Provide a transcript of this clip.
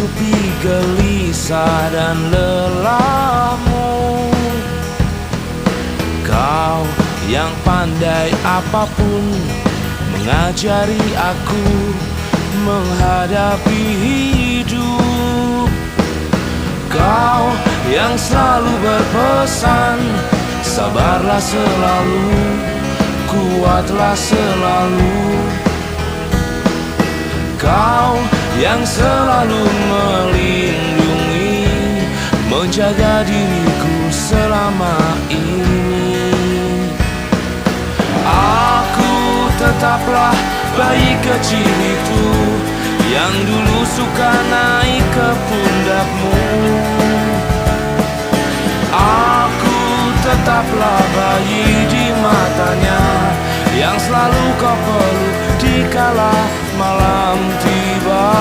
menutupi gelisah dan lelahmu. Kau yang pandai apapun mengajari aku menghadapi hidup. Kau yang selalu berpesan, sabarlah selalu, kuatlah selalu. Kau yang selalu melindungi, menjaga diriku selama ini. Aku tetaplah bayi kecil itu yang dulu suka naik ke pundakmu. Aku tetaplah bayi di matanya yang selalu kau peluk dikala malam tiba.